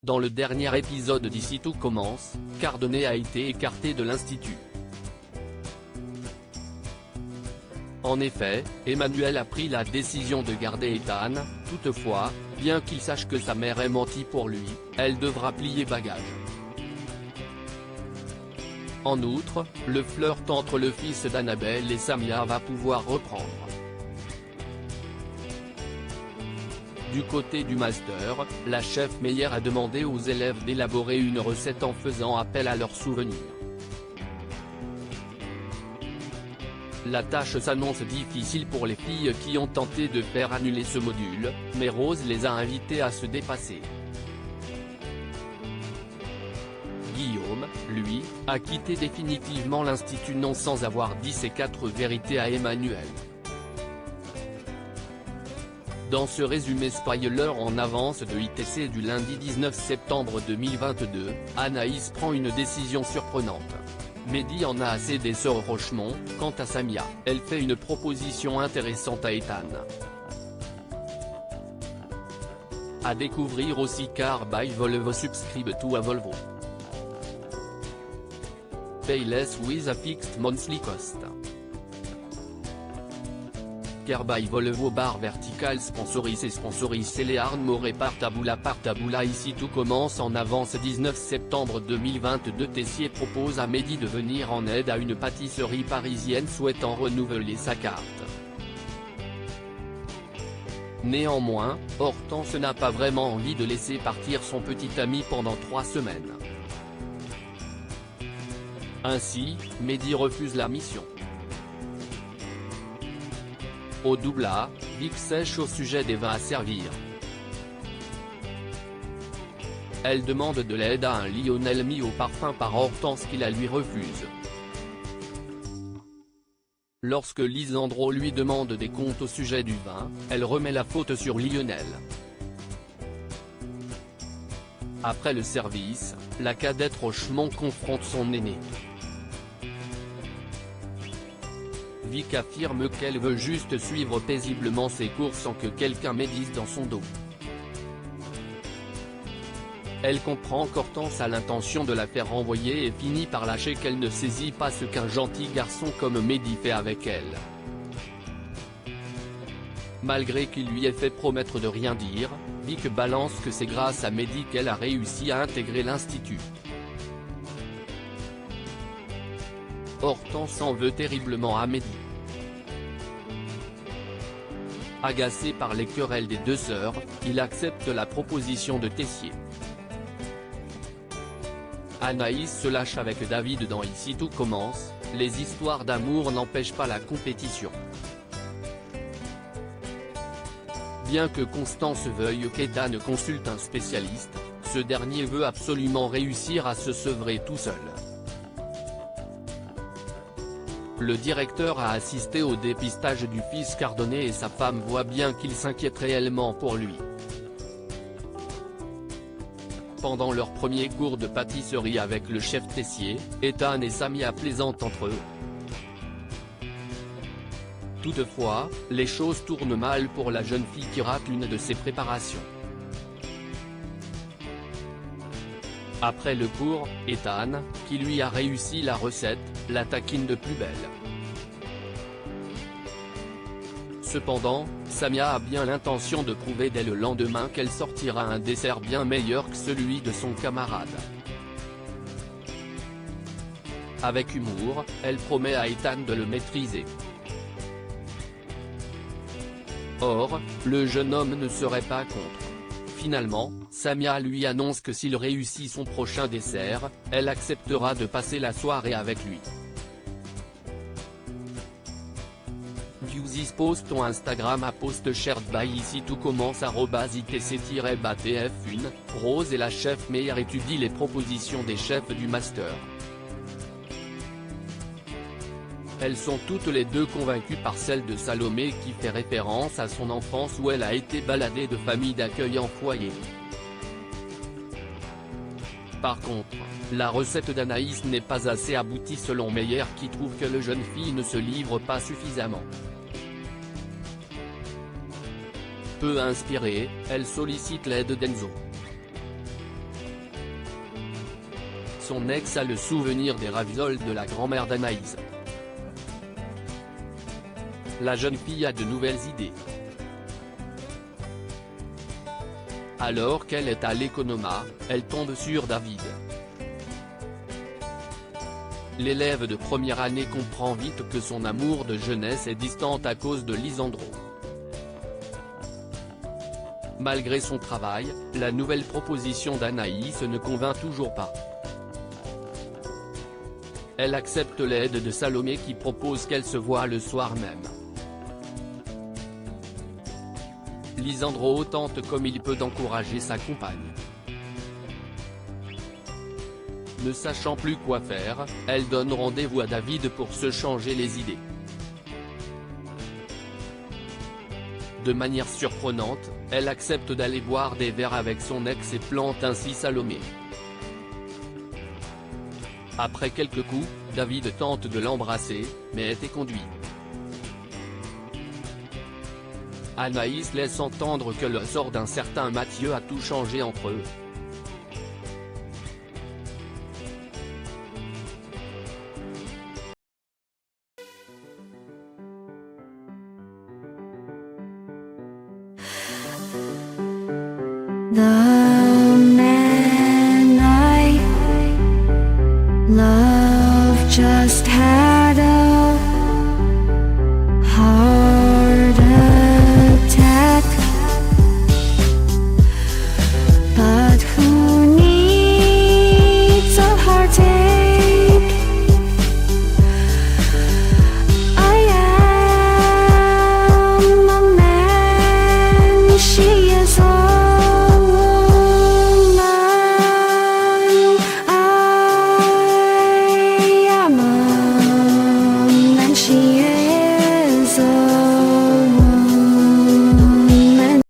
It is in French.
Dans le dernier épisode d'Ici tout commence, Cardone a été écarté de l'Institut. En effet, Emmanuel a pris la décision de garder Ethan. Toutefois, bien qu'il sache que sa mère est mentie pour lui, elle devra plier bagage. En outre, le flirt entre le fils d'Annabelle et Samia va pouvoir reprendre. Du côté du master, la chef Meyer a demandé aux élèves d'élaborer une recette en faisant appel à leurs souvenirs. La tâche s'annonce difficile pour les filles qui ont tenté de faire annuler ce module, mais Rose les a invitées à se dépasser. Guillaume, lui, a quitté définitivement l'Institut non sans avoir dit ses 4 vérités à Emmanuel. Dans ce résumé spoiler en avance de ITC du lundi 19 septembre 2022, Anaïs prend une décision surprenante. Mehdi en a assez des sœurs Rochemont. Quant à Samia, elle fait une proposition intéressante à Ethan. À découvrir aussi car by Volvo subscribe to a Volvo. Pay less with a fixed monthly cost. Car by Volvo barre vertical sponsorise Léarn Moré par Taboula Ici tout commence en avance 19 septembre 2022. Tessier propose à Mehdi de venir en aide à une pâtisserie parisienne souhaitant renouveler sa carte. Néanmoins, Hortense n'a pas vraiment envie de laisser partir son petit ami pendant 3 semaines. Ainsi, Mehdi refuse la mission. Au double A, Vic sèche au sujet des vins à servir. Elle demande de l'aide à un Lionel mis au parfum par Hortense qui la lui refuse. Lorsque Lisandro lui demande des comptes au sujet du vin, elle remet la faute sur Lionel. Après le service, la cadette Rochemont confronte son aîné. Vic affirme qu'elle veut juste suivre paisiblement ses cours sans que quelqu'un médise dans son dos. Elle comprend qu'Hortense a l'intention de la faire renvoyer et finit par lâcher qu'elle ne saisit pas ce qu'un gentil garçon comme Mehdi fait avec elle. Malgré qu'il lui ait fait promettre de rien dire, Vic balance que c'est grâce à Mehdi qu'elle a réussi à intégrer l'Institut. Hortense en veut terriblement à Mehdi. Agacé par les querelles des deux sœurs, il accepte la proposition de Tessier. Anaïs se lâche avec David dans Ici tout commence, les histoires d'amour n'empêchent pas la compétition. Bien que Constance veuille qu'Ethan consulte un spécialiste, ce dernier veut absolument réussir à se sevrer tout seul. Le directeur a assisté au dépistage du fils Cardone et sa femme voit bien qu'il s'inquiète réellement pour lui. Pendant leur premier cours de pâtisserie avec le chef Tessier, Ethan et Samia plaisantent entre eux. Toutefois, les choses tournent mal pour la jeune fille qui rate l'une de ses préparations. Après le cours, Ethan, qui lui a réussi la recette, la taquine de plus belle. Cependant, Samia a bien l'intention de prouver dès le lendemain qu'elle sortira un dessert bien meilleur que celui de son camarade. Avec humour, elle promet à Ethan de le maîtriser. Or, le jeune homme ne serait pas contre. Finalement, Samia lui annonce que s'il réussit son prochain dessert, elle acceptera de passer la soirée avec lui. View this post on Instagram à post shared by Ici tout commence @itc-batf1, Rose et la chef Meyer étudient les propositions des chefs du master. Elles sont toutes les deux convaincues par celle de Salomé qui fait référence à son enfance où elle a été baladée de famille d'accueil en foyer. Par contre, la recette d'Anaïs n'est pas assez aboutie selon Meyer qui trouve que le jeune fille ne se livre pas suffisamment. Peu inspirée, elle sollicite l'aide d'Enzo. Son ex a le souvenir des ravioles de la grand-mère d'Anaïs. La jeune fille a de nouvelles idées. Alors qu'elle est à l'Economa, elle tombe sur David. L'élève de première année comprend vite que son amour de jeunesse est distant à cause de Lisandro. Malgré son travail, la nouvelle proposition d'Anaïs ne convainc toujours pas. Elle accepte l'aide de Salomé qui propose qu'elle se voie le soir même. Lisandro tente comme il peut d'encourager sa compagne. Ne sachant plus quoi faire, elle donne rendez-vous à David pour se changer les idées. De manière surprenante, elle accepte d'aller boire des verres avec son ex et plante ainsi Salomé. Après quelques coups, David tente de l'embrasser, mais est éconduit. Anaïs laisse entendre que le sort d'un certain Mathieu a tout changé entre eux. The man I love just